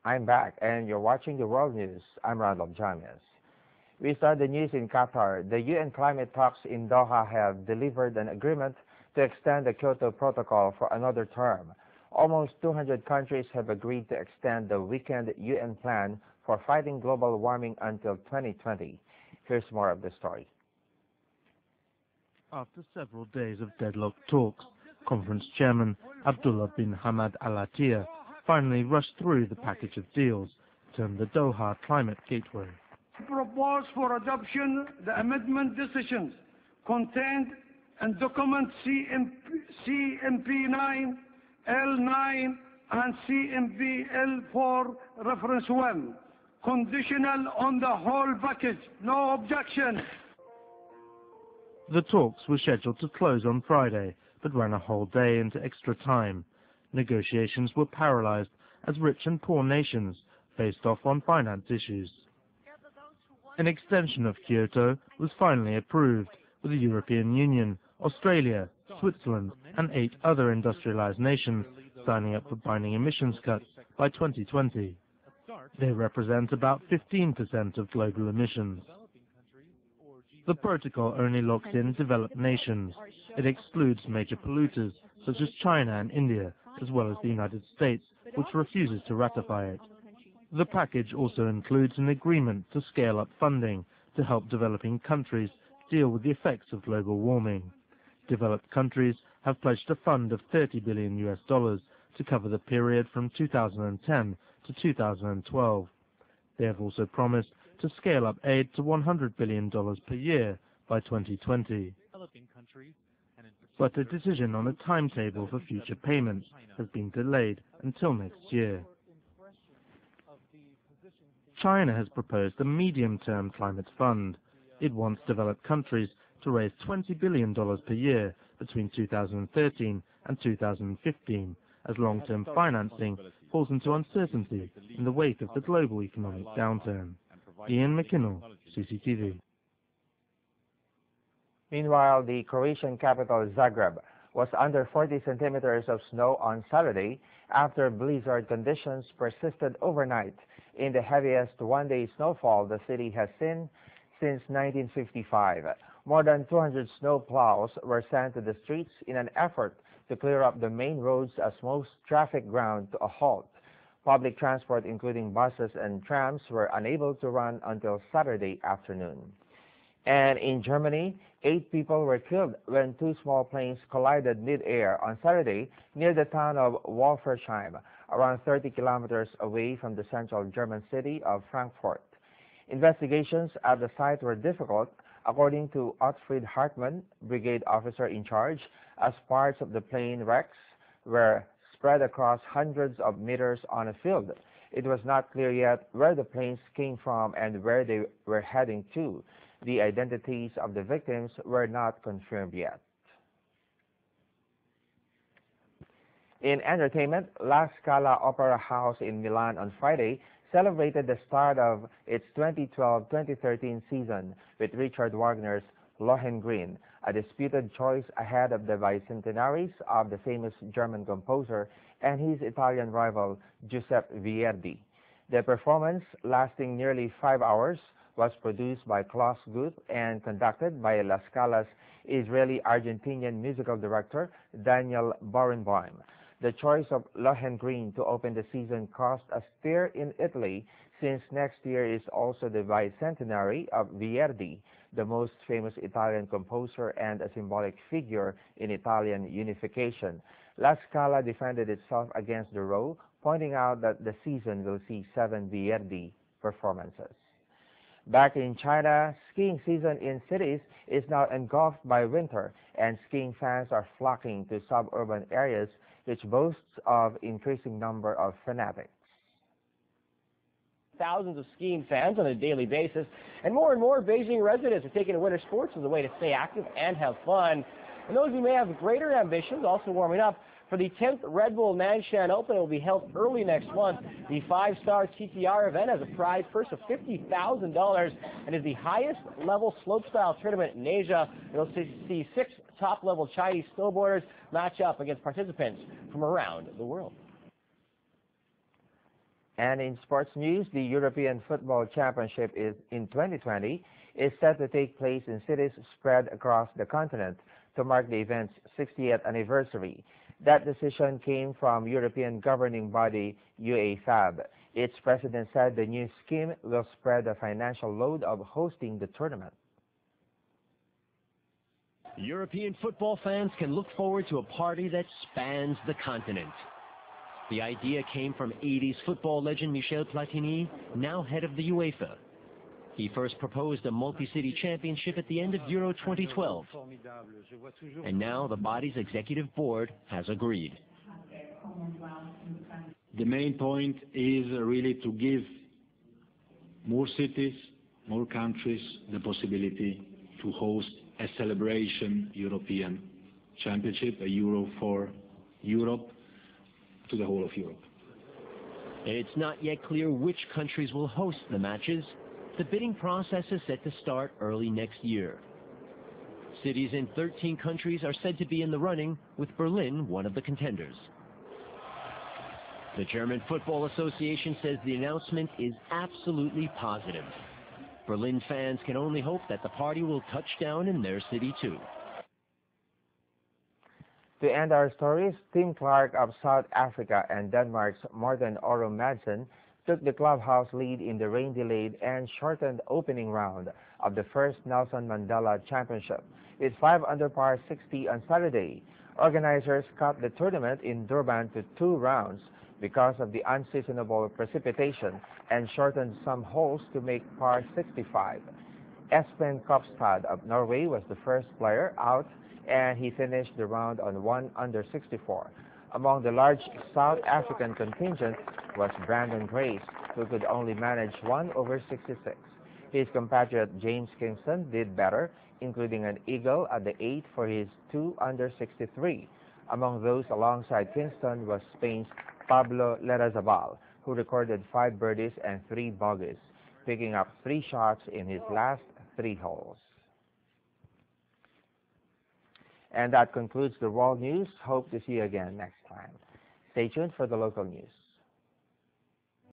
I'm back, and you're watching the World News. I'm Randolf Jamias. We start the news in Qatar. The UN climate talks in Doha have delivered an agreement to extend the Kyoto Protocol for another term. Almost 200 countries have agreed to extend the weekend UN plan for fighting global warming until 2020. Here's more of the story. After several days of deadlocked talks, conference chairman Abdullah bin Hamad Al Attiyah finally rushed through the package of deals, termed the Doha Climate Gateway. Propose for adoption the amendment decisions contained in document CMP9, L9 and CMP L4 reference 1, conditional on the whole package. No objection. The talks were scheduled to close on Friday, but ran a whole day into extra time. Negotiations were paralyzed as rich and poor nations faced off on finance issues. An extension of Kyoto was finally approved, with the European Union, Australia, Switzerland and 8 other industrialized nations signing up for binding emissions cuts by 2020. They represent about 15% of global emissions. The protocol only locks in developed nations. It excludes major polluters such as China and India, as well as the United States, which refuses to ratify it. The package also includes an agreement to scale up funding to help developing countries deal with the effects of global warming. Developed countries have pledged a fund of $30 billion to cover the period from 2010 to 2012. They have also promised to scale up aid to $100 billion per year by 2020. But a decision on a timetable for future payments has been delayed until next year. China has proposed a medium-term climate fund. It wants developed countries to raise $20 billion per year between 2013 and 2015, as long-term financing falls into uncertainty in the wake of the global economic downturn. Ian McKinnell, CCTV. Meanwhile, the Croatian capital Zagreb was under 40 centimeters of snow on Saturday after blizzard conditions persisted overnight in the heaviest one-day snowfall the city has seen since 1955. More than 200 snow plows were sent to the streets in an effort to clear up the main roads as most traffic ground to a halt. Public transport, including buses and trams, were unable to run until Saturday afternoon. And in Germany, 8 people were killed when 2 small planes collided mid-air on Saturday near the town of Wolfersheim, around 30 kilometers away from the central German city of Frankfurt. Investigations at the site were difficult, according to Ottfried Hartmann, brigade officer in charge, as parts of the plane wrecks were spread across hundreds of meters on a field. It was not clear yet where the planes came from and where they were heading to. The identities of the victims were not confirmed yet. In entertainment, La Scala Opera House in Milan on Friday celebrated the start of its 2012-2013 season with Richard Wagner's Lohengrin, a disputed choice ahead of the bicentenaries of the famous German composer and his Italian rival Giuseppe Verdi. The performance, lasting nearly 5 hours, was produced by Klaus Guth and conducted by La Scala's Israeli-Argentinian musical director Daniel Barenboim. The choice of Lohengrin to open the season caused a stir in Italy, since next year is also the bicentenary of Verdi, the most famous Italian composer and a symbolic figure in Italian unification. La Scala defended itself against the row, pointing out that the season will see 7 Verdi performances. Back in China, skiing season in cities is now engulfed by winter, and skiing fans are flocking to suburban areas, which boasts of increasing number of fanatics. Thousands of skiing fans on a daily basis, and more Beijing residents are taking to winter sports as a way to stay active and have fun. And those who may have greater ambitions also warming up for the 10th Red Bull Nanshan Open. It will be held early next month. The 5-star TTR event has a prize purse of $50,000 and is the highest level slopestyle tournament in Asia. You'll see 6 top-level Chinese snowboarders match up against participants from around the world. And in sports news, the European Football Championship in 2020 is set to take place in cities spread across the continent to mark the event's 60th anniversary. That decision came from European governing body UEFA. Its president said the new scheme will spread the financial load of hosting the tournament. European football fans can look forward to a party that spans the continent. The idea came from 80s football legend Michel Platini, now head of the UEFA. He first proposed a multi-city championship at the end of Euro 2012. And now the body's executive board has agreed. The main point is really to give more cities, more countries the possibility to host a celebration European championship, a Euro for Europe, to the whole of Europe. It's not yet clear which countries will host the matches. The bidding process is set to start early next year. Cities in 13 countries are said to be in the running, with Berlin one of the contenders. The German Football Association says the announcement is absolutely positive. Berlin fans can only hope that the party will touch down in their city too. To end our stories, Tim Clark of South Africa and Denmark's Morten Oro Madsen took the clubhouse lead in the rain-delayed and shortened opening round of the first Nelson Mandela Championship with 5 under par 60 on Saturday. Organizers cut the tournament in Durban to 2 rounds because of the unseasonable precipitation and shortened some holes to make par 65. Espen Kopstad of Norway was the first player out, and he finished the round on 1 under 64. Among the large South African contingent was Brandon Grace, who could only manage 1 over 66. His compatriot James Kingston did better, including an eagle at the 8 for his 2 under 63. Among those alongside Kingston was Spain's Pablo Larrazabal, who recorded 5 birdies and 3 bogeys, picking up 3 shots in his last 3 holes. And that concludes the world news. Hope to see you again next time. Stay tuned for the local news.